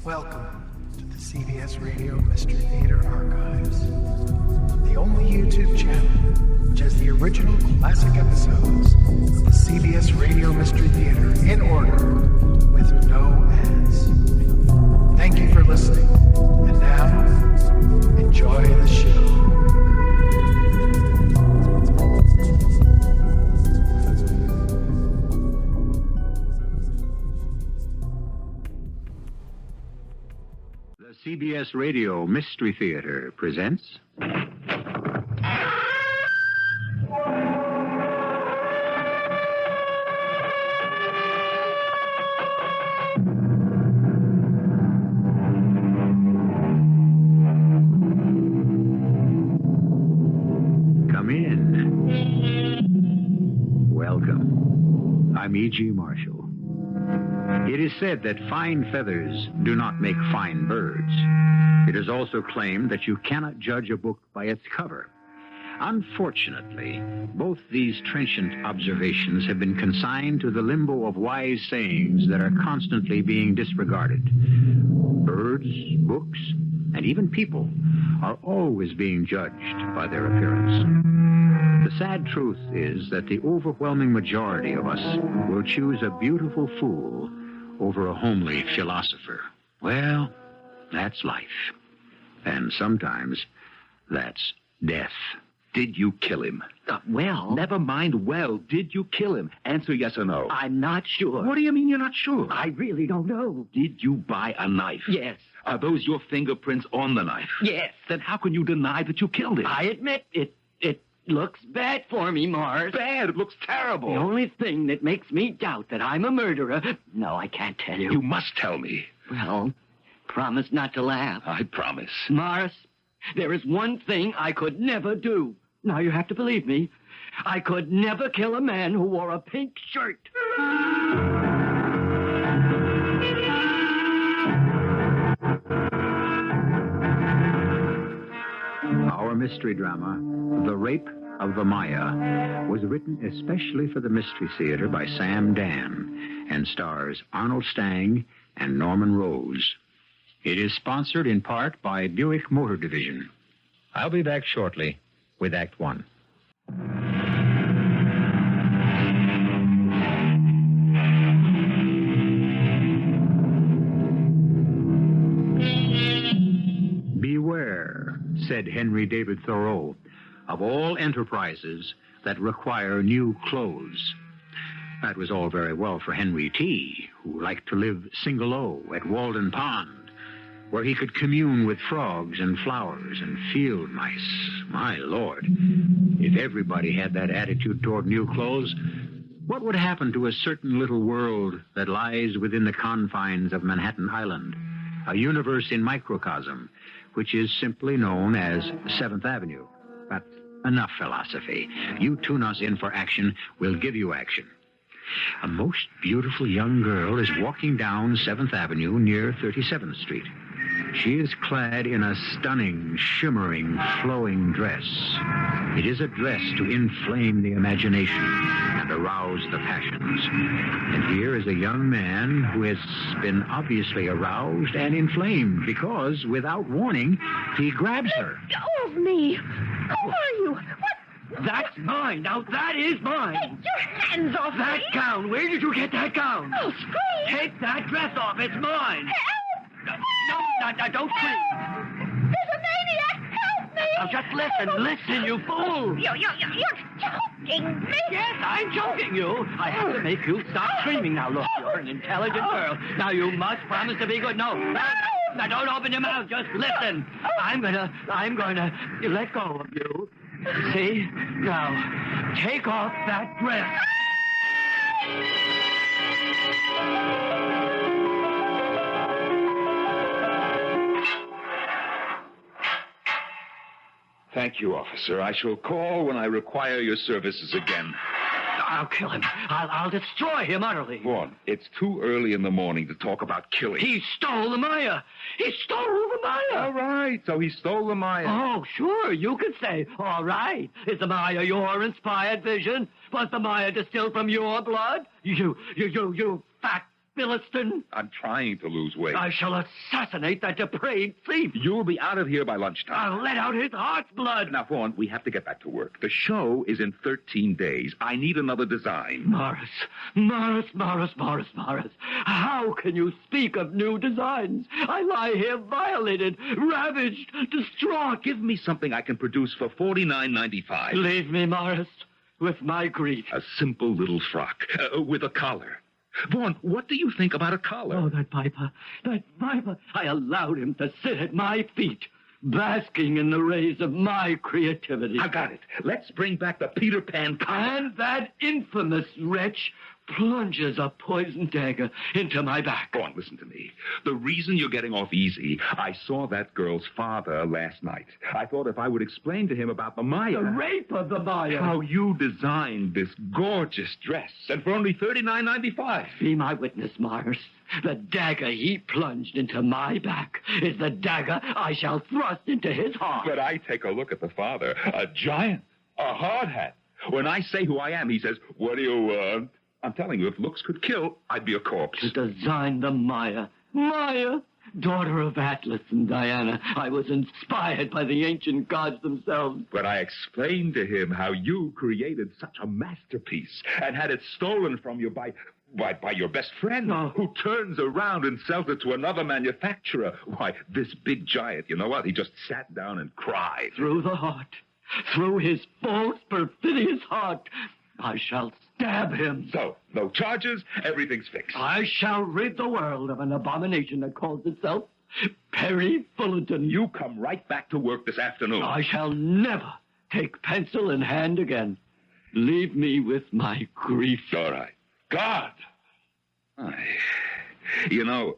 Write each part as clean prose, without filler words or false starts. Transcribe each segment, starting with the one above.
Welcome to the CBS Radio Mystery Theater Archives, the only YouTube channel which has the original classic episodes of the CBS Radio Mystery Theater in order with no ads. Thank you for listening, and now, enjoy the show. CBS Radio Mystery Theater presents... Come in. Welcome. I'm E.G. Marshall. It is said that fine feathers do not make fine birds. It is also claimed that you cannot judge a book by its cover. Unfortunately, both these trenchant observations have been consigned to the limbo of wise sayings that are constantly being disregarded. Birds, books, and even people are always being judged by their appearance. The sad truth is that the overwhelming majority of us will choose a beautiful fool over a homely philosopher. Well, that's life. And sometimes that's death. Did you kill him? Well... Never mind well. Did you kill him? Answer yes or no. I'm not sure. What do you mean you're not sure? I really don't know. Did you buy a knife? Yes. Are those your fingerprints on the knife? Yes. Then how can you deny that you killed him? I admit it looks bad for me, Mars. Bad? It looks terrible. The only thing that makes me doubt that I'm a murderer... No, I can't tell you. You must tell me. Well, promise not to laugh. I promise. Mars, there is one thing I could never do. Now you have to believe me. I could never kill a man who wore a pink shirt. Our mystery drama, The Rape of the MAIA, was written especially for the Mystery Theater by Dann and stars Arnold Stang and Norman Rose. It is sponsored in part by Buick Motor Division. I'll be back shortly with Act One. Beware, said Henry David Thoreau, of all enterprises that require new clothes. That was all very well for Henry T., who liked to live single-o at Walden Pond, where he could commune with frogs and flowers and field mice. My Lord, if everybody had that attitude toward new clothes, what would happen to a certain little world that lies within the confines of Manhattan Island, a universe in microcosm, which is simply known as 7th Avenue? But enough philosophy. You tune us in for action, we'll give you action. A most beautiful young girl is walking down 7th Avenue near 37th Street. She is clad in a stunning, shimmering, flowing dress. It is a dress to inflame the imagination and arouse the passions. And here is a young man who has been obviously aroused and inflamed because, without warning, he grabs her. Let go of me! Who are you? What? That's mine. Now that is mine. Take your hands off That me! gown. Where did you get that gown? I'll scream! Take that dress off. It's mine. Help! No, don't scream. There's a maniac! Help me! Now just listen, you fool. You're choking me! Yes, I'm choking you. I have to make you stop screaming. Now, look, you're an intelligent girl. Now, you must promise to be good. No, now don't open your mouth. Just listen. I'm gonna let go of you. See? Now, take off that dress. Thank you, officer. I shall call when I require your services again. I'll kill him. I'll destroy him utterly. Vaughn, it's too early in the morning to talk about killing. He stole the MAIA. He stole the MAIA. All right, so he stole the MAIA. Oh, sure, you could say, all right. Is the MAIA your inspired vision? Was the MAIA distilled from your blood? You fat Philistine. I'm trying to lose weight. I shall assassinate that depraved thief. You'll be out of here by lunchtime. I'll let out his heart's blood. Now, Vaughn, we have to get back to work. The show is in 13 days. I need another design. Morris. How can you speak of new designs? I lie here violated, ravaged, distraught. Give me something I can produce for $49.95. Leave me, Morris, with my grief. A simple little frock with a collar. Vaughn, what do you think about a collar? Oh, that viper. I allowed him to sit at my feet, basking in the rays of my creativity. I got it. Let's bring back the Peter Pan collar. And that infamous wretch plunges a poisoned dagger into my back. Vaughn, listen to me. The reason you're getting off easy, I saw that girl's father last night. I thought if I would explain to him about the MAIA. The rape of the MAIA. How you designed this gorgeous dress, and for only $39.95. Be my witness, Morris. The dagger he plunged into my back is the dagger I shall thrust into his heart. But I take a look at the father, a giant, a hard hat. When I say who I am, he says, "What do you want?" I'm telling you, if looks could kill, I'd be a corpse. To design the MAIA. MAIA, daughter of Atlas and Diana. I was inspired by the ancient gods themselves. But I explained to him how you created such a masterpiece and had it stolen from you by your best friend, who turns around and sells it to another manufacturer. Why, this big giant, you know what? He just sat down and cried. Through the heart, through his false, perfidious heart, I shall stab him. So, no charges, everything's fixed. I shall rid the world of an abomination that calls itself Perry Fullerton. You come right back to work this afternoon. I shall never take pencil in hand again. Leave me with my grief. All right. God! You know,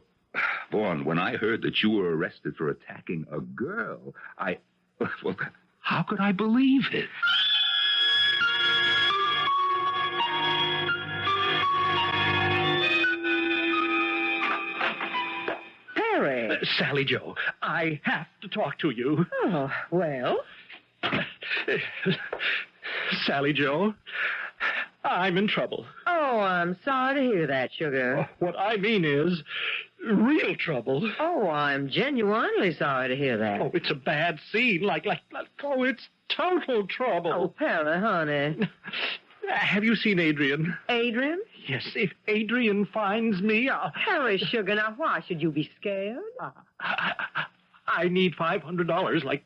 Vaughn, when I heard that you were arrested for attacking a girl, well, how could I believe it? Perry. Sally Joe, I have to talk to you. Oh, well? Sally Joe, I'm in trouble. Oh, I'm sorry to hear that, sugar. What I mean is real trouble. Oh, I'm genuinely sorry to hear that. Oh, it's a bad scene. Oh, it's total trouble. Oh, Perry, honey. Have you seen Adrian? Adrian? Yes, if Adrian finds me, Perry, sugar, now why should you be scared? I need $500, like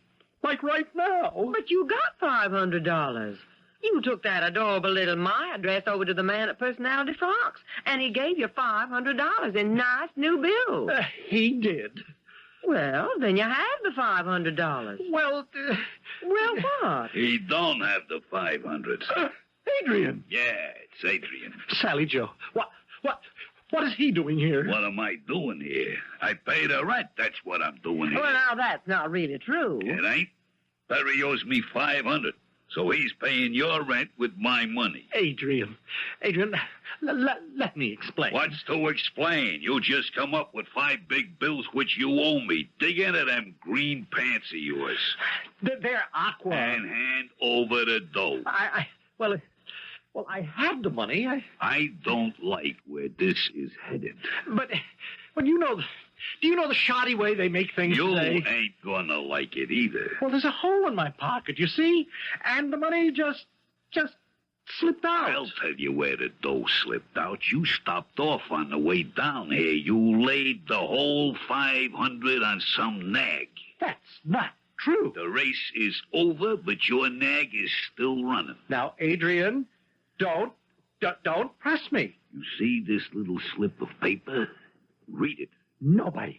right now. But you got $500. You took that adorable little MAIA dress over to the man at Personality Frocks, and he gave you $500 in nice new bills. He did. Well, then you have the $500. Well, Well, what? He don't have the 500. Adrian. Yeah, it's Adrian. Sally Joe, what is he doing here? What am I doing here? I pay the rent. That's what I'm doing here. Well, now, that's not really true. It ain't. Perry owes me 500, so he's paying your rent with my money. Adrian, let me explain. What's to explain? You just come up with 5 big bills which you owe me. Dig into them green pants of yours. They're aqua. And hand over the dough. Well, I have the money. I don't like where this is headed. But do you know the shoddy way they make things You today? ain't gonna like it either. Well, there's a hole in my pocket, you see? And the money just slipped out. I'll tell you where the dough slipped out. You stopped off on the way down here. You laid the whole 500 on some nag. That's not true. The race is over, but your nag is still running. Now, Adrian, don't press me. You see this little slip of paper? Read it. Nobody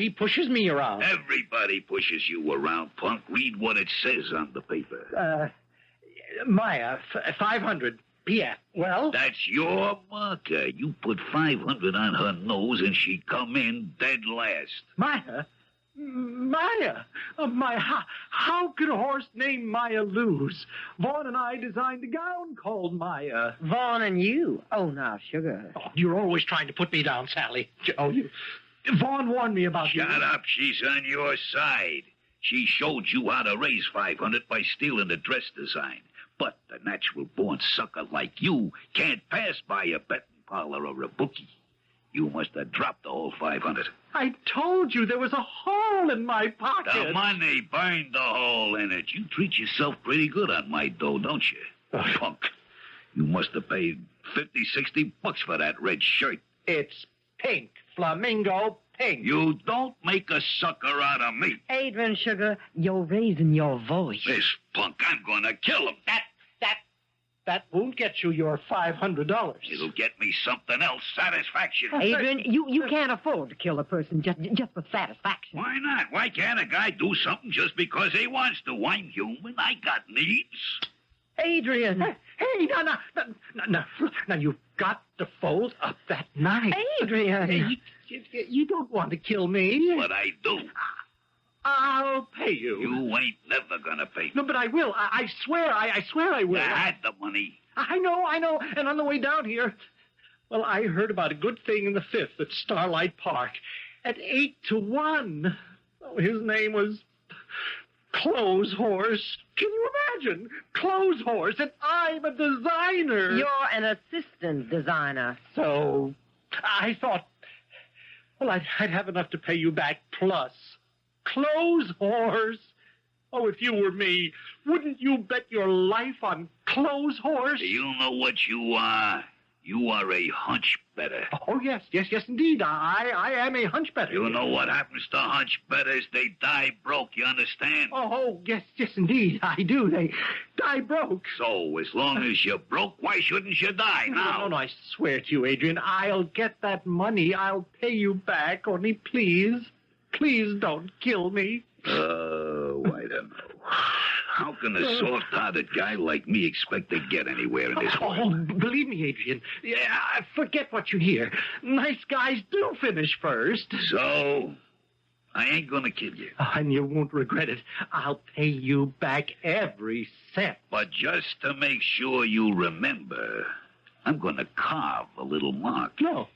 pushes me around. Everybody pushes you around, punk. Read what it says on the paper. MAIA, 500 PF. Well? That's your marker. You put 500 on her nose and she come in dead last. MAIA? How could a horse named MAIA lose? Vaughn and I designed a gown called MAIA. Vaughn and you. Oh, now, sugar. Oh, you're always trying to put me down, Sally. Vaughn warned me about you. Shut up. She's on your side. She showed you how to raise 500 by stealing the dress design. But the natural-born sucker like you can't pass by a betting parlor or a bookie. You must have dropped the whole 500. I told you there was a hole in my pocket. The money burned the hole in it. You treat yourself pretty good on my dough, don't you? Punk. You must have paid 50, 60 bucks for that red shirt. It's pink, flamingo pink. You don't make a sucker out of me. Adrian, sugar, you're raising your voice. This punk, I'm gonna kill him. That won't get you your $500. It'll get me something else, satisfaction. Adrian, you can't afford to kill a person just for satisfaction. Why not? Why can't a guy do something just because he wants to? I'm human. I got needs. Adrian. Hey, now, you've got to fold up that knife. Adrian. You don't want to kill me. But I do. I'll pay you. You ain't never gonna pay me. No, but I will. I swear I will. You had the money. I know. And on the way down here, well, I heard about a good thing in the Fifth at Starlight Park at 8-1. Oh, his name was Clothes Horse. Can you imagine? Clothes Horse, and I'm a designer. You're an assistant designer. So I thought, well, I'd have enough to pay you back plus. Clothes Horse. Oh, if you were me, wouldn't you bet your life on Clothes Horse? Do you know what you are? You are a hunch better. Oh, yes, indeed. I am a hunch better. You know what happens to hunch betters? They die broke, you understand? Oh, yes, indeed, I do. They die broke. So, as long as you're broke, why shouldn't you die now? No, I swear to you, Adrian, I'll get that money. I'll pay you back, only please don't kill me. Oh, I don't know. How can a soft-hearted guy like me expect to get anywhere in this world? Believe me, Adrian. Yeah, forget what you hear. Nice guys do finish first. So, I ain't gonna kill you. And you won't regret it. I'll pay you back every cent. But just to make sure you remember, I'm gonna carve a little mark. No,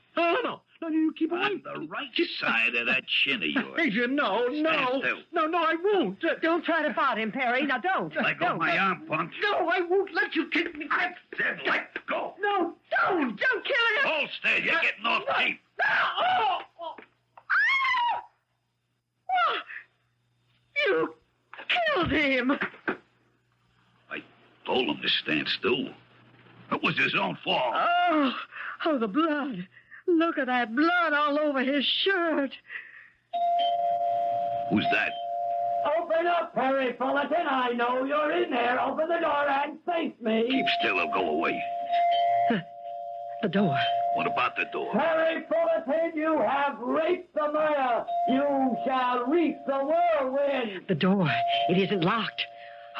you keep away. On the right side of that chin of yours. Adrian, no, I won't. Don't try to fight him, Perry. Now, don't. Let go of my arm, punk. No, I won't let you kick me. I said let go. No, don't kill him. Hold still, you're getting off tape. You killed him. I told him to stand still. It was his own fault. Oh, the blood. Look at that blood all over his shirt. Who's that? Open up, Perry Fullerton. I know you're in there. Open the door and face me. Keep still or go away. The door. What about the door? Perry Fullerton, you have reached the MAIA. You shall reach the whirlwind. The door. It isn't locked.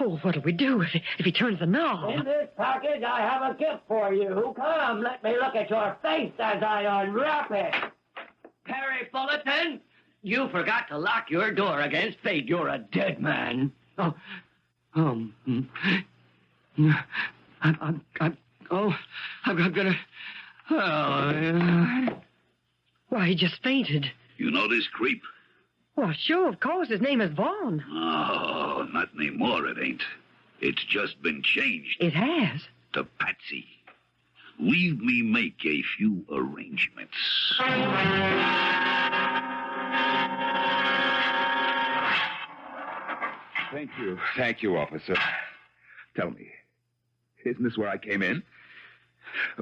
Oh, what'll we do if he turns the knob? In this package, I have a gift for you. Come, let me look at your face as I unwrap it. Perry Fullerton, you forgot to lock your door against fate. You're a dead man. I'm gonna. Why, he just fainted. You know this creep? Well, sure, of course. His name is Vaughn. Oh, not anymore, it ain't. It's just been changed. It has. To Patsy. Leave me make a few arrangements. Thank you, officer. Tell me, isn't this where I came in?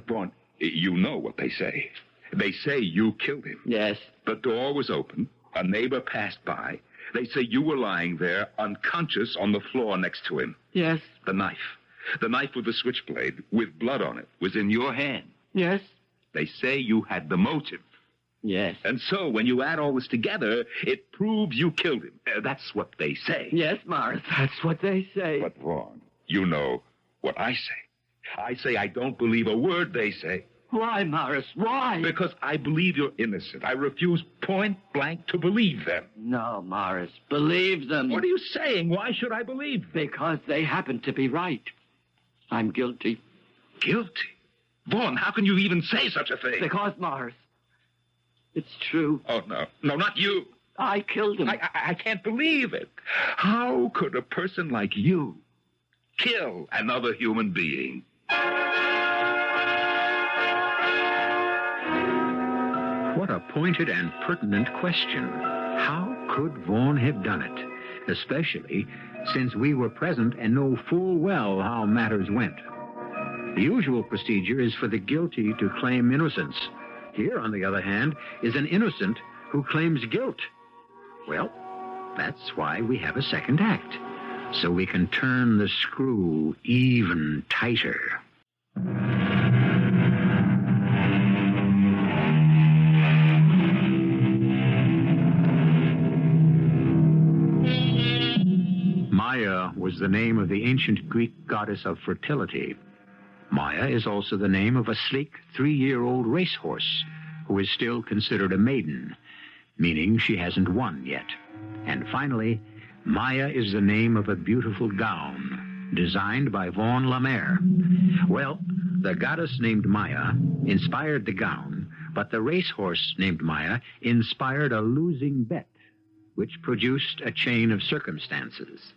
Vaughn, you know what they say. They say you killed him. Yes. The door was open. A neighbor passed by. They say you were lying there, unconscious, on the floor next to him. Yes. The knife with the switchblade, with blood on it, was in your hand. Yes. They say you had the motive. Yes. And so, when you add all this together, it proves you killed him. That's what they say. Yes, Morris, that's what they say. But, Vaughn, you know what I say. I say I don't believe a word they say. Why, Morris, why? Because I believe you're innocent. I refuse point blank to believe them. No, Morris, believe them. What are you saying? Why should I believe them? Because they happen to be right. I'm guilty. Guilty? Vaughn, how can you even say such a thing? Because, Morris, it's true. Oh, no, not you. I killed him. I can't believe it. How could a person like you kill another human being? What a pointed and pertinent question. How could Vaughn have done it? Especially since we were present and know full well how matters went. The usual procedure is for the guilty to claim innocence. Here, on the other hand, is an innocent who claims guilt. Well, that's why we have a second act, so we can turn the screw even tighter. MAIA was the name of the ancient Greek goddess of fertility. MAIA is also the name of a sleek 3-year-old racehorse who is still considered a maiden, meaning she hasn't won yet. And finally, MAIA is the name of a beautiful gown designed by Vaughn Lemaire. Well, the goddess named MAIA inspired the gown, but the racehorse named MAIA inspired a losing bet, which produced a chain of circumstances,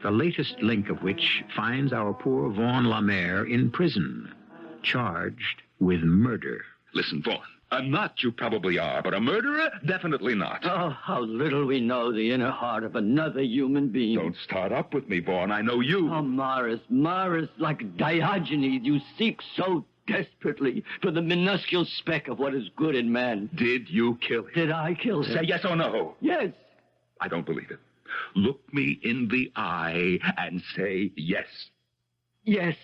the latest link of which finds our poor Vaughn Lemaire in prison, charged with murder. Listen, Vaughn, a nut you probably are, but a murderer? Definitely not. Oh, how little we know the inner heart of another human being. Don't start up with me, Vaughn. I know you. Oh, Morris, like Diogenes, you seek so desperately for the minuscule speck of what is good in man. Did you kill him? Did I kill him? Say yes or no. Yes. I don't believe it. Look me in the eye and say yes. Yes.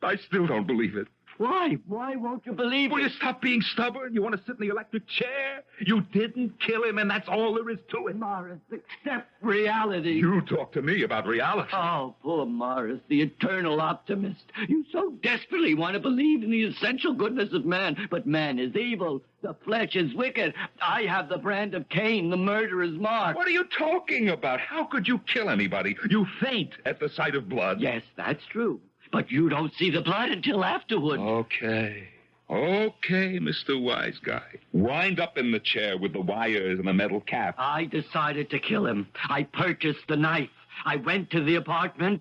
I still don't believe it. Why? Why won't you believe Will it? you stop being stubborn? You want to sit in the electric chair? You didn't kill him, and that's all there is to it. Morris, accept reality. You talk to me about reality. Oh, poor Morris, the eternal optimist. You so desperately want to believe in the essential goodness of man, but man is evil. The flesh is wicked. I have the brand of Cain, the murderer's mark. What are you talking about? How could you kill anybody? You faint at the sight of blood. Yes, that's true. But you don't see the blood until afterward. Okay, Mr. Wise Guy. Wind up in the chair with the wires and the metal cap. I decided to kill him. I purchased the knife. I went to the apartment,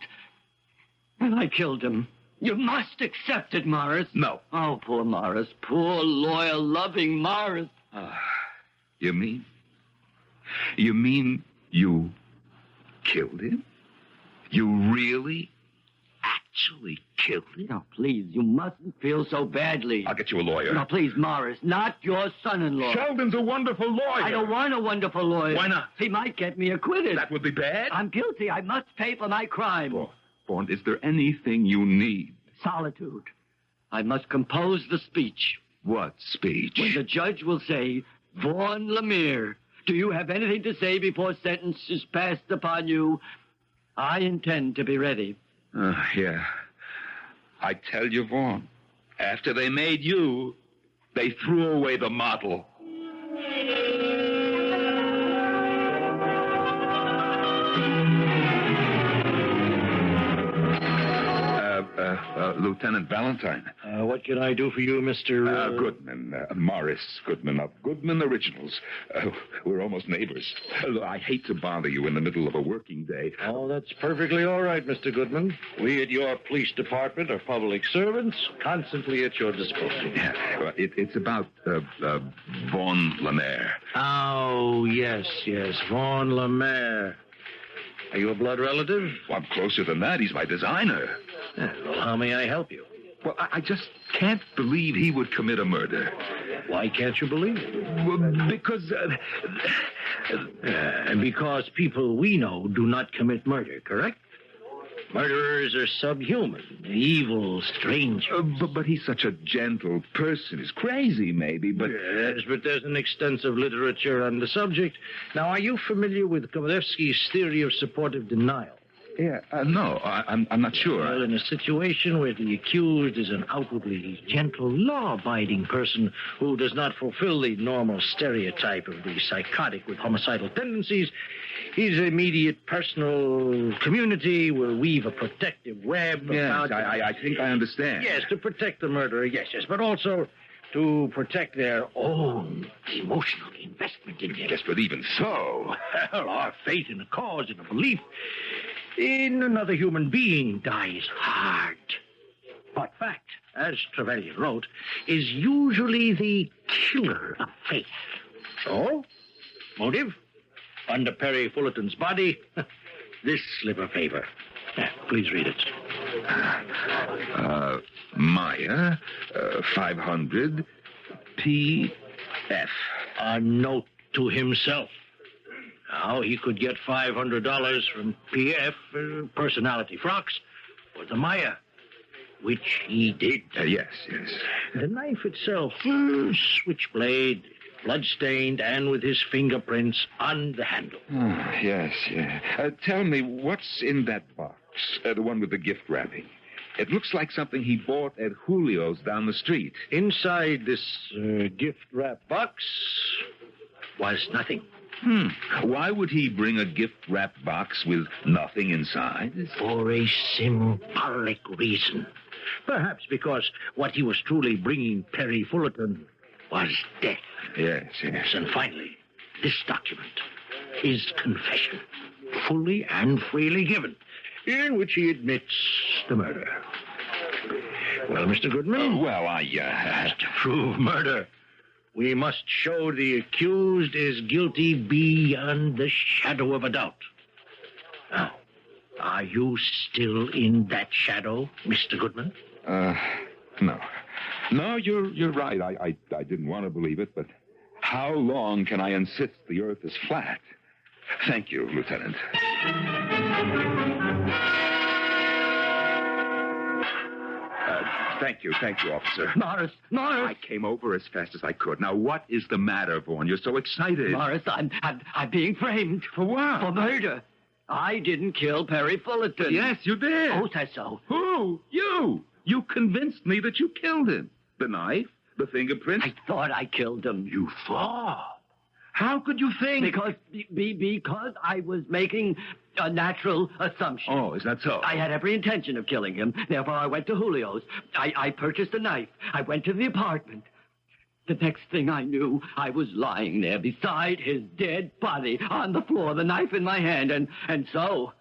and I killed him. You must accept it, Morris. No. Oh, poor Morris. Poor, loyal, loving Morris. You mean you killed him? You really actually killed him? Now, please, you mustn't feel so badly. I'll get you a lawyer. Now, please, Morris, not your son-in-law. Sheldon's a wonderful lawyer. I don't want a wonderful lawyer. Why not? He might get me acquitted. That would be bad. I'm guilty. I must pay for my crime. Vaughn, is there anything you need? Solitude. I must compose the speech. What speech? When the judge will say, Vaughn Lemire, do you have anything to say before sentence is passed upon you? I intend to be ready. Yeah. I tell you, Vaughn, after they made you, they threw away the model. Lieutenant Valentine. What can I do for you, Mr. Goodman. Morris Goodman of Goodman Originals. We're almost neighbors. Look, I hate to bother you in the middle of a working day. Oh, that's perfectly all right, Mr. Goodman. We at your police department are public servants, constantly at your disposal. Yeah, it's about Vaughn Lemaire. Oh, yes, Vaughn Lemaire. Are you a blood relative? Well, I'm closer than that. He's my designer. Well, how may I help you? Well, I just can't believe he would commit a murder. Why can't you believe it? Well, because... because people we know do not commit murder, correct? Murderers are subhuman, evil, strange. But he's such a gentle person. He's crazy, maybe, but... Yes, but there's an extensive literature on the subject. Now, are you familiar with Kovalevsky's theory of supportive denial? Yeah, no, I'm not sure. Well, in a situation where the accused is an outwardly gentle, law-abiding person who does not fulfill the normal stereotype of the psychotic with homicidal tendencies, his immediate personal community will weave a protective web yes, about... I think I understand. Yes, to protect the murderer, yes, but also to protect their own emotional investment in him. Yes, but even so... Well, our faith in a cause and a belief in another human being dies hard. But fact, as Trevelyan wrote, is usually the killer of faith. So, motive? Under Perry Fullerton's body, this slip of paper. Please read it. MAIA, 500, P.F. A note to himself. Now, he could get $500 from P.F. Personality Frocks or the MAIA, which he did. Yes. The knife itself, switchblade, blood-stained, and with his fingerprints on the handle. Yes. Tell me, what's in that box? The one with the gift wrapping. It looks like something he bought at Julio's down the street. Inside this gift wrap box was nothing. Why would he bring a gift-wrapped box with nothing inside? For a symbolic reason. Perhaps because what he was truly bringing Perry Fullerton was death. Yes. And finally, this document, his confession, fully and freely given, in which he admits the murder. Well, Mr. Goodman? To prove murder, we must show the accused is guilty beyond the shadow of a doubt. Now, are you still in that shadow, Mr. Goodman? No. No, you're right. I didn't want to believe it, but how long can I insist the earth is flat? Thank you, Lieutenant. Thank you, officer. Morris! I came over as fast as I could. Now, what is the matter, Vaughn? You're so excited. Morris, I'm being framed. For what? For murder. I didn't kill Perry Fullerton. Yes, you did. Who says so? Who? You. You convinced me that you killed him. The knife, the fingerprints. I thought I killed him. You thought? How could you think? Because I was making a natural assumption. Oh, is that so? I had every intention of killing him. Therefore, I went to Julio's. I purchased a knife. I went to the apartment. The next thing I knew, I was lying there beside his dead body on the floor, the knife in my hand. And so,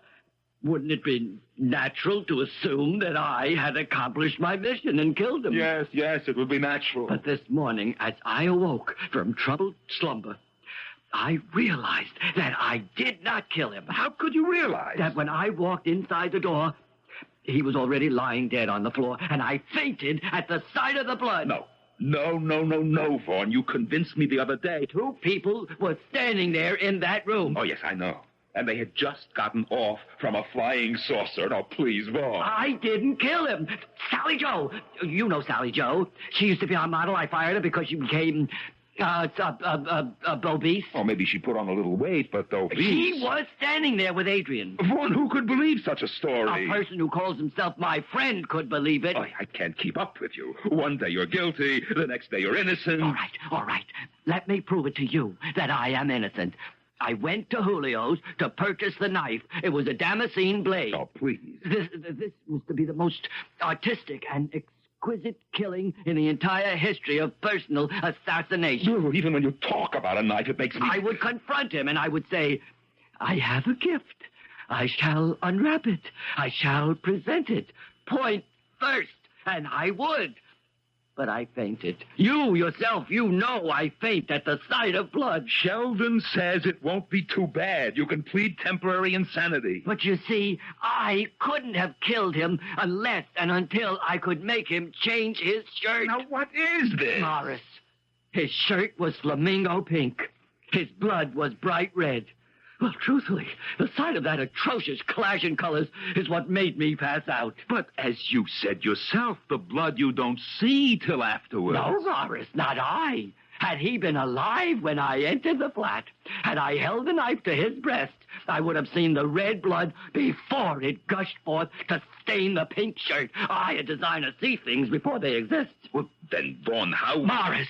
wouldn't it be natural to assume that I had accomplished my mission and killed him? Yes, it would be natural. But this morning, as I awoke from troubled slumber, I realized that I did not kill him. How could you realize? That when I walked inside the door, he was already lying dead on the floor, and I fainted at the sight of the blood. No, Vaughn. You convinced me the other day. 2 people were standing there in that room. Oh, yes, I know. And they had just gotten off from a flying saucer. Now, please, Vaughn. I didn't kill him. Sally Joe. You know Sally Joe. She used to be our model. I fired her because she became obese. Oh, maybe she put on a little weight, but obese. She was standing there with Adrian. Vaughn, who could believe such a story? A person who calls himself my friend could believe it. I can't keep up with you. One day you're guilty, the next day you're innocent. All right. Let me prove it to you that I am innocent. I went to Julio's to purchase the knife. It was a Damascene blade. Oh, please. This was to be the most artistic and exquisite killing in the entire history of personal assassination. Even when you talk about a knife, it makes me... I would confront him and I would say, I have a gift. I shall unwrap it. I shall present it. Point first. And I would. But I fainted. You yourself, you know I faint at the sight of blood. Sheldon says it won't be too bad. You can plead temporary insanity. But you see, I couldn't have killed him unless and until I could make him change his shirt. Now, what is this? Morris, his shirt was flamingo pink. His blood was bright red. Well, truthfully, the sight of that atrocious clash in colors is what made me pass out. But as you said yourself, the blood you don't see till afterwards. No, Morris, not I. Had he been alive when I entered the flat, had I held the knife to his breast, I would have seen the red blood before it gushed forth to stain the pink shirt. I, a designer, see things before they exist. Well, then, Vaughn, how... Morris!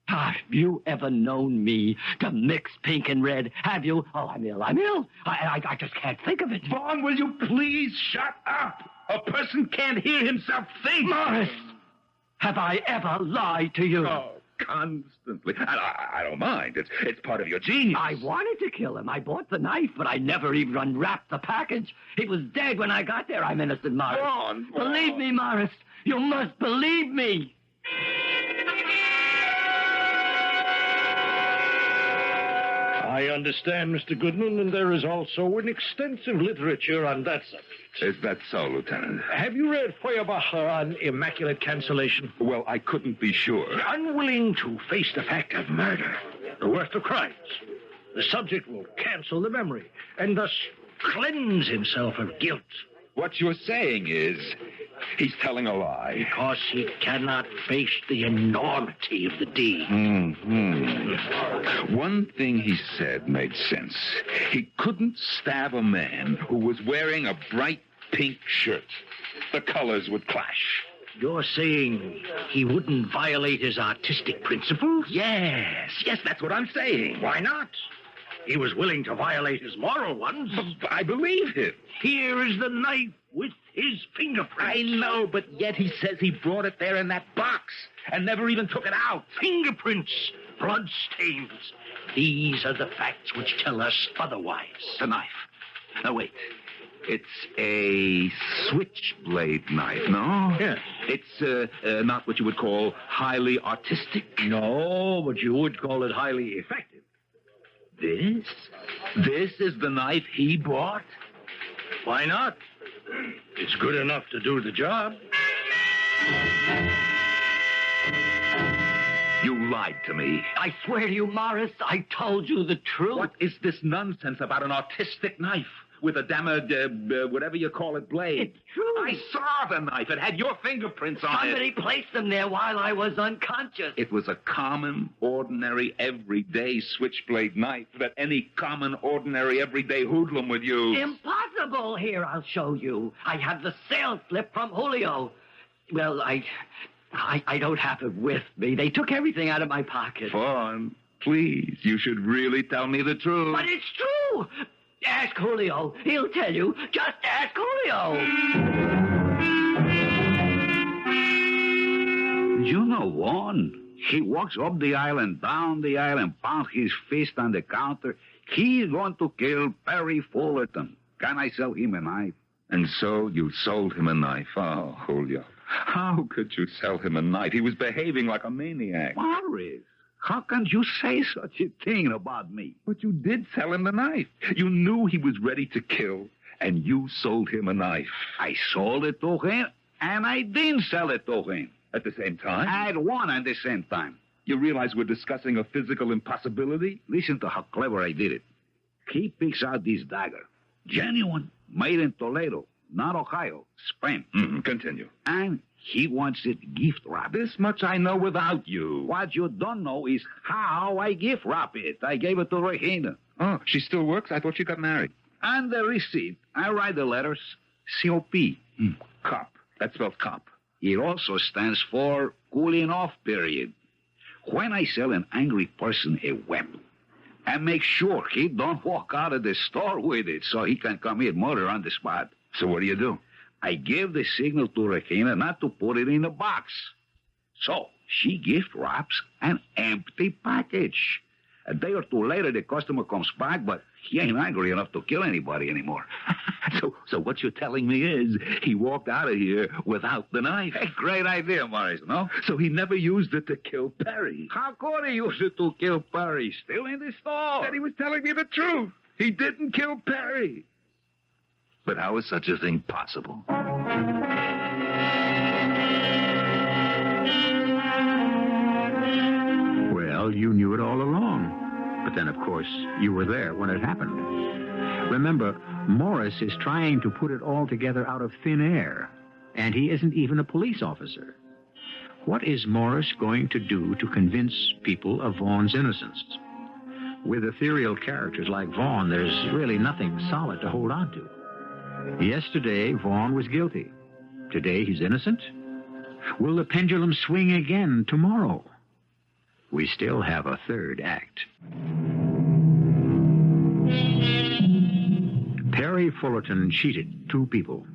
Have you ever known me to mix pink and red? Have you? Oh, I'm ill. I just can't think of it. Vaughn, will you please shut up? A person can't hear himself think. Morris, have I ever lied to you? Oh, constantly. I don't mind. It's part of your genius. I wanted to kill him. I bought the knife, but I never even unwrapped the package. He was dead when I got there. I'm innocent, Morris. Vaughn. Believe me, Morris. You must believe me. I understand, Mr. Goodman, and there is also an extensive literature on that subject. Is that so, Lieutenant? Have you read Feuerbacher on immaculate cancellation? Well, I couldn't be sure. Unwilling to face the fact of murder, the worst of crimes, the subject will cancel the memory and thus cleanse himself of guilt. What you're saying is he's telling a lie. Because he cannot face the enormity of the deed. One thing he said made sense. He couldn't stab a man who was wearing a bright pink shirt. The colors would clash. You're saying he wouldn't violate his artistic principles? Yes, that's what I'm saying. Why not? He was willing to violate his moral ones. I believe him. Here is the knife with his fingerprints. I know, but yet he says he brought it there in that box and never even took it out. Fingerprints, blood stains. These are the facts which tell us otherwise. The knife. Now, wait. It's a switchblade knife, no? Yes. It's not what you would call highly artistic. No, but you would call it highly effective. This is the knife he bought? Why not? It's good enough to do the job. You lied to me. I swear to you, Morris, I told you the truth. What is this nonsense about an artistic knife with a damned, whatever you call it, blade? It's true. I saw the knife. It had your fingerprints on Somebody it. placed them there while I was unconscious. It was a common, ordinary, everyday switchblade knife that any common, ordinary, everyday hoodlum would use. Impossible. Here, I'll show you. I have the sales slip from Julio. Well, I don't have it with me. They took everything out of my pocket. Vaughn, please, you should really tell me the truth. But it's true. Ask Julio. He'll tell you. Just ask Julio. You know, Vaughn, he walks up the aisle and down the aisle and pounds his fist on the counter. He's going to kill Perry Fullerton. Can I sell him a knife? And so you sold him a knife. Oh, Julio. How could you sell him a knife? He was behaving like a maniac. Morris, how can you say such a thing about me? But you did sell him the knife. You knew he was ready to kill, and you sold him a knife. I sold it to him, and I didn't sell it to him. At the same time? At one at the same time. You realize we're discussing a physical impossibility? Listen to how clever I did it. He picks out this dagger. Genuine. Made in Toledo, not Ohio. Spain. Continue. And he wants it gift wrapped. This much I know without you. What you don't know is how I gift wrap it. I gave it to Regina. Oh, she still works? I thought she got married. And the receipt. I write the letters C-O-P. Cop. That spells cop. It also stands for cooling off period. When I sell an angry person a weapon, I make sure he don't walk out of the store with it so he can commit murder on the spot. So what do? I gave the signal to Regina not to put it in a box. So she gift wraps an empty package. A day or two later, the customer comes back, but he ain't angry enough to kill anybody anymore. So what you're telling me is he walked out of here without the knife. Hey, great idea, Morris, no? So he never used it to kill Perry. How could he use it to kill Perry? Still in the store. Then he was telling me the truth. He didn't kill Perry. But how is such a thing possible? Well, you knew it all along. But then, of course, you were there when it happened. Remember, Morris is trying to put it all together out of thin air, and he isn't even a police officer. What is Morris going to do to convince people of Vaughn's innocence? With ethereal characters like Vaughn, there's really nothing solid to hold on to. Yesterday, Vaughn was guilty. Today, he's innocent. Will the pendulum swing again tomorrow? We still have a third act. Perry Fullerton cheated two people.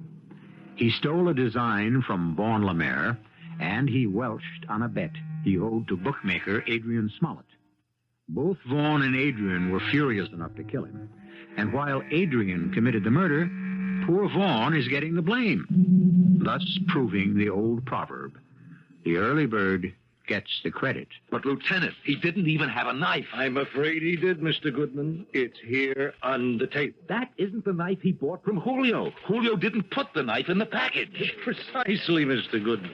He stole a design from Vaughn Lemaire, and he welched on a bet he owed to bookmaker Adrian Smollett. Both Vaughn and Adrian were furious enough to kill him. And while Adrian committed the murder, poor Vaughn is getting the blame, thus proving the old proverb, the early bird gets the credit. But, Lieutenant, he didn't even have a knife. I'm afraid he did, Mr. Goodman. It's here on the table. That isn't the knife he bought from Julio. Julio didn't put the knife in the package. Precisely, Mr. Goodman.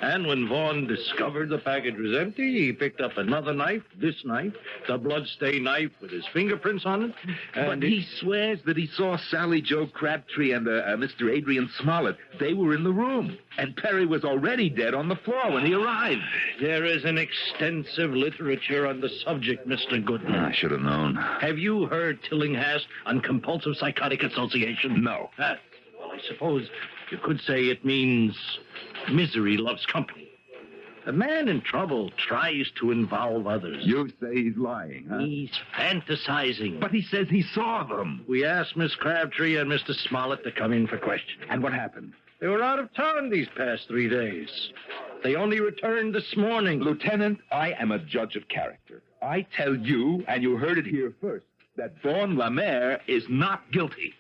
And when Vaughn discovered the package was empty, he picked up another knife, this knife, the bloodstained knife with his fingerprints on it. But he swears that he saw Sally Joe Crabtree and Mr. Adrian Smollett. They were in the room. And Perry was already dead on the floor when he arrived. There is an extensive literature on the subject, Mr. Goodman. I should have known. Have you heard Tillinghast on compulsive psychotic association? No. Well, I suppose you could say it means misery loves company. A man in trouble tries to involve others. You say he's lying, huh? He's fantasizing. But he says he saw them. We asked Miss Crabtree and Mr. Smollett to come in for questioning. And what happened? They were out of town these past 3 days. They only returned this morning. Lieutenant, I am a judge of character. I tell you, and you heard it here first, that Vaughn Lemaire is not guilty.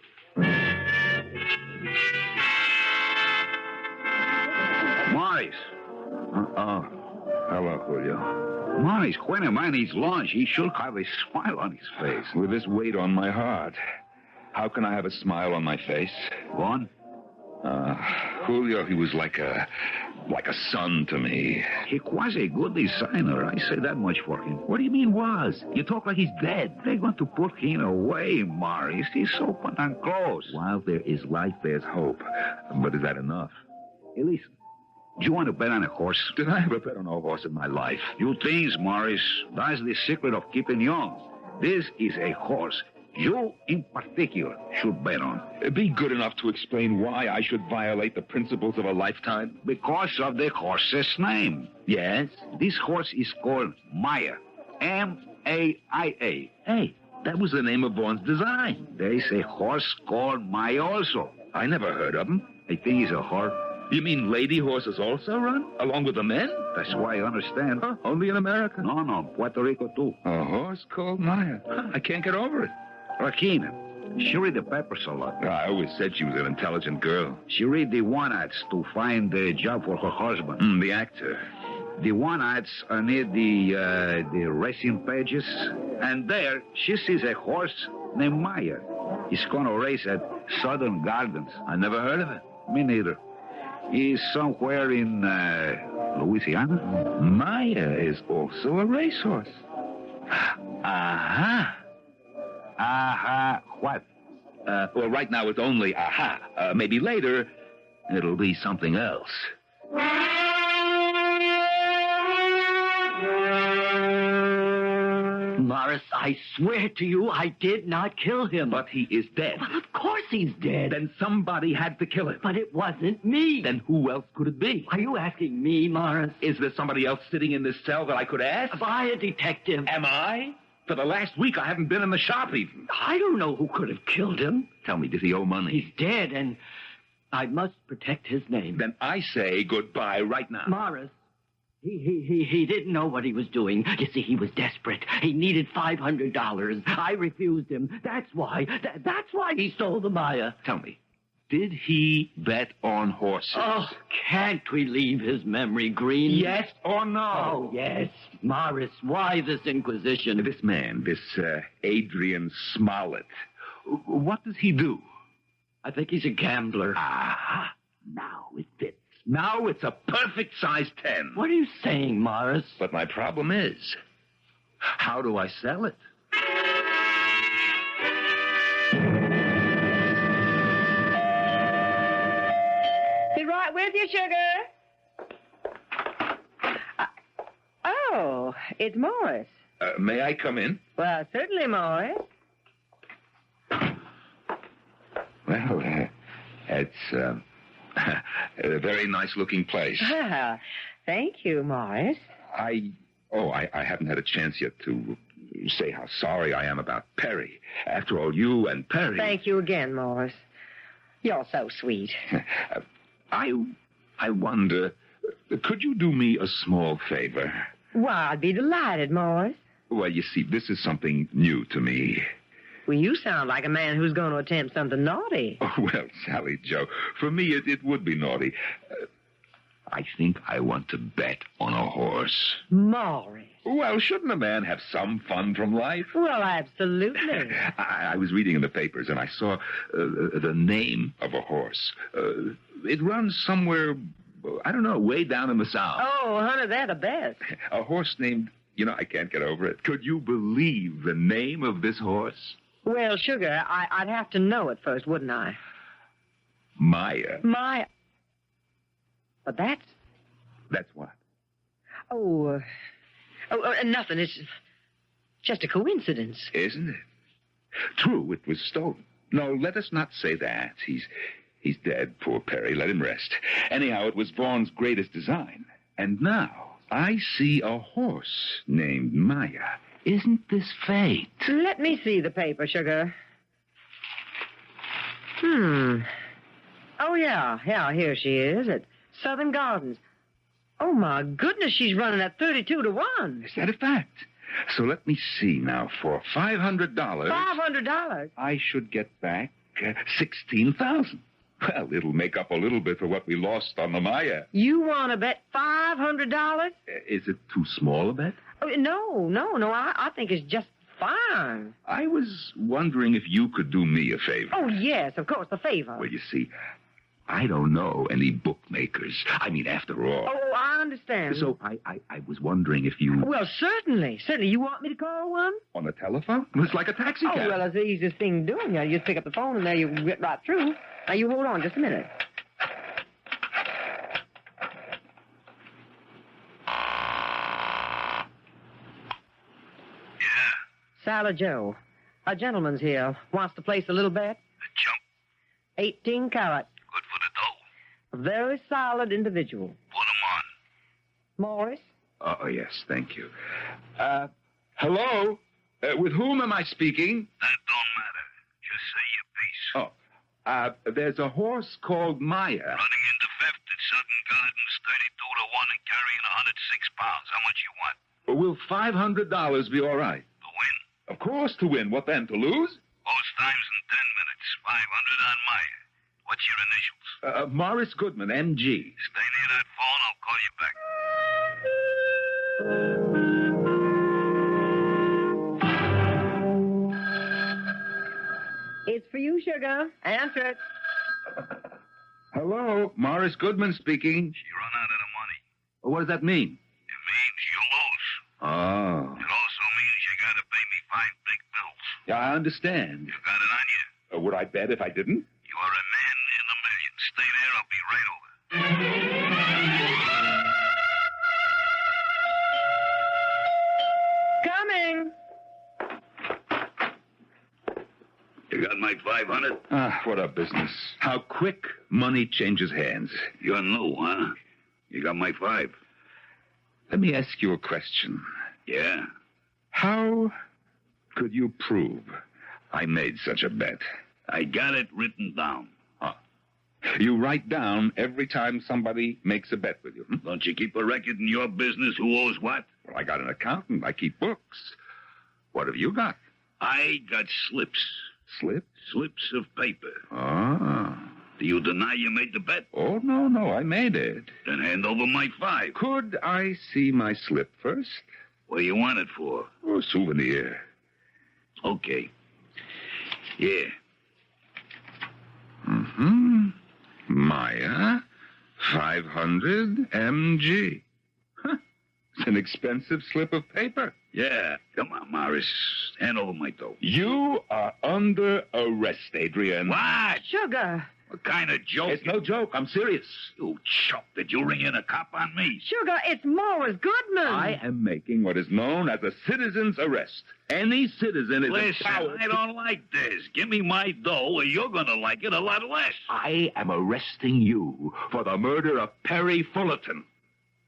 Morris. Hello, Julio. Morris, when a man eats lunch, he should have a smile on his face. With this weight on my heart, how can I have a smile on my face? Vaughn? Julio, he was like a son to me. He was a good designer. I say that much for him. What do you mean was? You talk like he's dead. They're going to put him away, Morris. He's open and close. While there is life, there's hope. But is that enough? Hey, listen. Do you want to bet on a horse? Did I ever bet on a horse in my life? You things, Morris. That's the secret of keeping young. This is a horse you, in particular, should bet on. Be good enough to explain why I should violate the principles of a lifetime. Because of the horse's name. Yes? This horse is called MAIA. M-A-I-A. Hey, that was the name of Vaughn's design. There's a horse called MAIA also. I never heard of him. I think he's a horse. You mean lady horses also run? Along with the men? That's why I understand. Huh? Only in America? No, Puerto Rico too. A horse called Maya. Huh, I can't get over it. Rakina. She read the papers a lot. I always said she was an intelligent girl. She read the one ads to find a job for her husband. The actor. The one ads are near the racing pages. And there, she sees a horse named Maya. He's going to race at Southern Gardens. I never heard of it. Me neither. He's somewhere in Louisiana. Maya is also a racehorse. Aha. Aha, what? Well, right now it's only aha. Maybe later, it'll be something else. Morris, I swear to you, I did not kill him. But he is dead. Well, of course he's dead. Then somebody had to kill him. But it wasn't me. Then who else could it be? Are you asking me, Morris? Is there somebody else sitting in this cell that I could ask? Am I a detective? Am I? For the last week, I haven't been in the shop even. I don't know who could have killed him. Tell me, does he owe money? He's dead, and I must protect his name. Then I say goodbye right now. Morris, he didn't know what he was doing. You see, he was desperate. He needed $500. I refused him. That's why. That's why he stole the Maya. Tell me, did he bet on horses? Oh, can't we leave his memory green? Yes or no? Oh, yes. Morris, why this inquisition? This man, this Adrian Smollett, what does he do? I think he's a gambler. Ah, now it fits. Now it's a perfect size 10. What are you saying, Morris? But my problem is, how do I sell it? Be right with you, sugar. Oh, it's Morris. May I come in? Well, certainly, Morris. Well, it's a very nice-looking place. Ah, thank you, Morris. I haven't had a chance yet to say how sorry I am about Perry. After all, you and Perry... Thank you again, Morris. You're so sweet. I wonder, could you do me a small favor? Why, I'd be delighted, Morris. Well, you see, this is something new to me. Well, you sound like a man who's going to attempt something naughty. Oh, well, Sally Joe, for me it would be naughty. I think I want to bet on a horse. Morris. Well, shouldn't a man have some fun from life? Well, absolutely. I was reading in the papers, and I saw the name of a horse. It runs somewhere, I don't know, way down in the south. Oh, honey, they're the best. A horse named, I can't get over it. Could you believe the name of this horse? Well, Sugar, I'd have to know it first, wouldn't I? MAIA. MAIA. But that's... That's what? Nothing. It's just a coincidence. Isn't it? True, it was stolen. No, let us not say that. He's dead, poor Perry. Let him rest. Anyhow, it was Vaughan's greatest design. And now I see a horse named MAIA. Isn't this fate? Let me see the paper, Sugar. Oh, yeah, here she is at Southern Gardens. Oh, my goodness, she's running at 32 to 1. Is that a fact? So let me see now. For $500... $500? I should get back $16,000. Well, it'll make up a little bit for what we lost on the MAIA. You want to bet $500? Is it too small a bet? Oh, no. I think it's just fine. I was wondering if you could do me a favor. Oh, yes, of course, the favor. Well, you see, I don't know any bookmakers. I mean, after all. Oh, I understand. So I was wondering if you... Well, certainly. You want me to call one? On the telephone? It's like a taxi cab. Oh, well, it's the easiest thing doing. You just pick up the phone and there you get right through. Now, you hold on just a minute. Yeah. Sally Joe. A gentleman's here. Wants to place a little bet. The jump. 18 carat. Good for the dough. A very solid individual. Put him on. Morris? Oh, yes, thank you. Hello? With whom am I speaking? That don't matter. Just say your piece. Oh, there's a horse called MAIA. Running into fifth at Southern Gardens, 32 to 1 and carrying 106 pounds. How much you want? Will $500 be all right? To win? Of course, to win. What then, to lose? Post times in 10 minutes. 500 on MAIA. What's your initials? Morris Goodman, MG. Stay near that phone. I'll call you back. It's for you, Sugar. Answer it. Hello, Morris Goodman speaking. She run out of the money. What does that mean? It means you lose. Oh. It also means you gotta pay me 5 big bills. Yeah, I understand. You got it on you? Would I bet if I didn't? You are a man in a million. Stay there. I'll be right over. Coming. You got my 500? What a business. How quick money changes hands. You're new, huh? You got my 5. Let me ask you a question. Yeah. How could you prove I made such a bet? I got it written down. You write down every time somebody makes a bet with you. Don't you keep a record in your business who owes what? Well, I got an accountant. I keep books. What have you got? I got slips. Slips? Slips of paper. Ah. Do you deny you made the bet? Oh, no, I made it. Then hand over my 5. Could I see my slip first? What do you want it for? Oh, souvenir. Okay. Yeah. Mm-hmm. MAIA, 500 MG. Huh. It's an expensive slip of paper. Yeah. Come on, Morris. Hand over my dough. You are under arrest, Adrian. What? Sugar. What kind of joke? It's no joke. I'm serious. You chump. Did you ring in a cop on me? Sugar, it's Morris Goodman. I am making what is known as a citizen's arrest. Any citizen is Listen, empowered. I don't like this. Give me my dough or you're going to like it a lot less. I am arresting you for the murder of Perry Fullerton.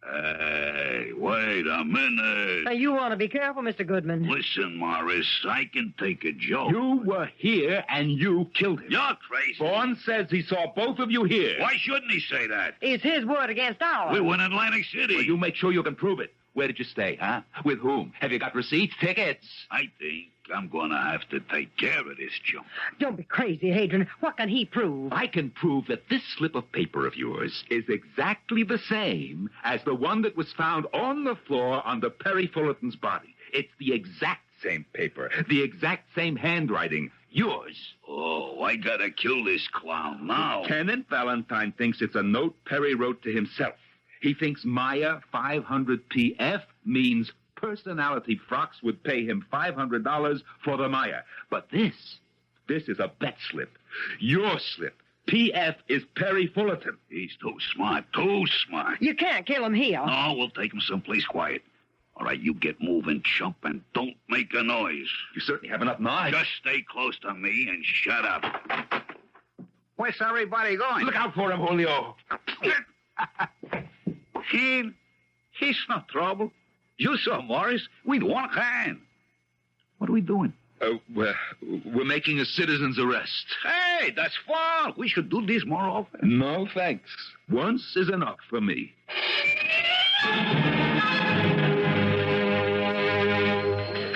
Hey, wait a minute. Now, you want to be careful, Mr. Goodman. Listen, Morris, I can take a joke. You were here and you killed him. You're crazy. Vaughn says he saw both of you here. Why shouldn't he say that? It's his word against ours. We were in Atlantic City. Well, you make sure you can prove it. Where did you stay, huh? With whom? Have you got receipts, tickets? I think I'm gonna have to take care of this junk. Don't be crazy, Hadrian. What can he prove? I can prove that this slip of paper of yours is exactly the same as the one that was found on the floor under Perry Fullerton's body. It's the exact same paper, the exact same handwriting. Yours. Oh, I gotta kill this clown now. Lieutenant Valentine thinks it's a note Perry wrote to himself. He thinks MAIA 500 PF means Personality Frocks would pay him $500 for the MAIA. But this is a bet slip. Your slip. PF is Perry Fullerton. He's too smart, too smart. You can't kill him here. No, we'll take him someplace quiet. All right, you get moving, chump, and don't make a noise. You certainly have enough knives. Just stay close to me and shut up. Where's everybody going? Look out for him, Julio. He's no trouble. You saw Morris with one hand. What are we doing? We're making a citizen's arrest. Hey, that's fun. We should do this more often. No, thanks. Once is enough for me.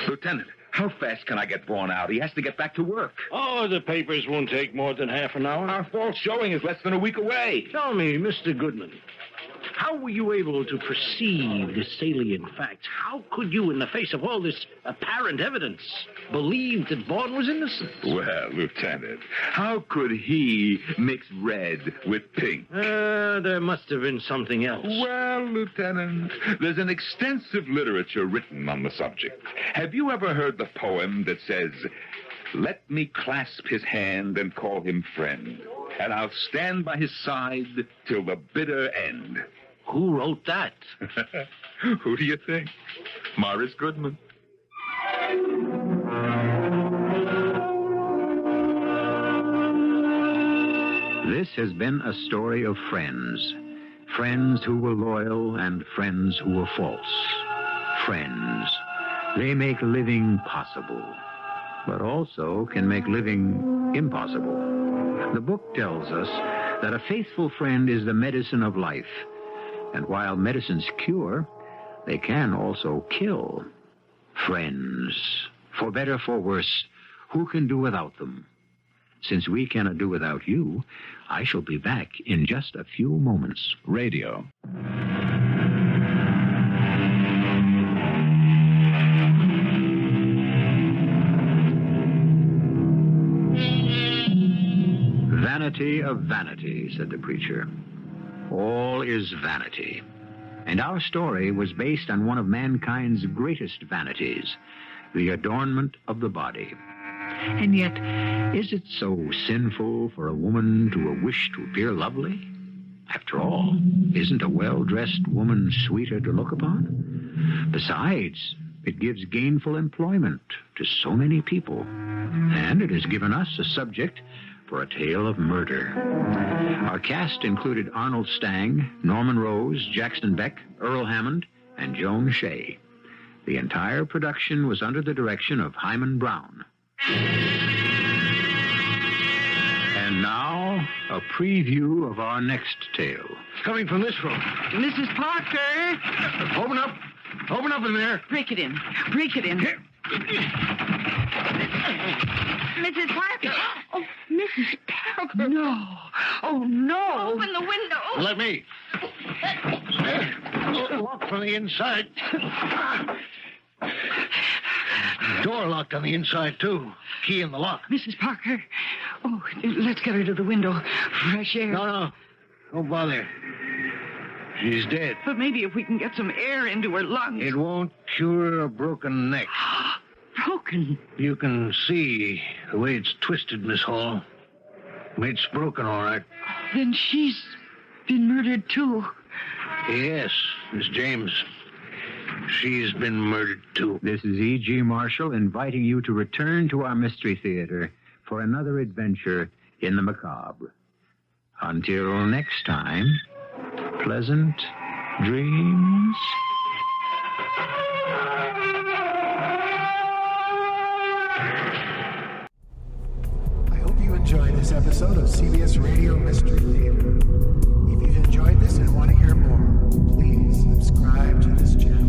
Lieutenant, how fast can I get Vaughn out? He has to get back to work. Oh, the papers won't take more than half an hour. Our fall showing is less than a week away. Tell me, Mr. Goodman, how were you able to perceive the salient facts? How could you, in the face of all this apparent evidence, believe that Vaughn was innocent? Well, Lieutenant, how could he mix red with pink? There must have been something else. Well, Lieutenant, there's an extensive literature written on the subject. Have you ever heard the poem that says, "Let me clasp his hand and call him friend, and I'll stand by his side till the bitter end"? Who wrote that? Who do you think? Morris Goodman. This has been a story of friends. Friends who were loyal and friends who were false. Friends. They make living possible, but also can make living impossible. The book tells us that a faithful friend is the medicine of life. And while medicines cure, they can also kill. Friends. For better, for worse, who can do without them? Since we cannot do without you, I shall be back in just a few moments. Radio. Vanity of vanity, said the preacher. All is vanity. And our story was based on one of mankind's greatest vanities, the adornment of the body. And yet, is it so sinful for a woman to wish to appear lovely? After all, isn't a well-dressed woman sweeter to look upon? Besides, it gives gainful employment to so many people. And it has given us a subject for a tale of murder. Our cast included Arnold Stang, Norman Rose, Jackson Beck, Earl Hammond, and Joan Shay. The entire production was under the direction of Hyman Brown. And now, a preview of our next tale. Coming from this room. Mrs. Parker! Open up. Open up in there. Break it in. Break it in. Mrs. Parker! Oh, Mrs. Parker! No. Oh, no. Open the window. Let me. Locked from the inside. Door locked on the inside, too. Key in the lock. Mrs. Parker. Oh, let's get her to the window. Fresh air. No. Don't bother. She's dead. But maybe if we can get some air into her lungs. It won't cure a broken neck. Broken? You can see the way it's twisted, Miss Hall. It's broken, all right. Then she's been murdered, too. Yes, Miss James. She's been murdered, too. This is E.G. Marshall inviting you to return to our Mystery Theater for another adventure in the macabre. Until next time, pleasant dreams. I hope you enjoyed this episode of CBS Radio Mystery Theater. If you've enjoyed this and want to hear more, please subscribe to this channel.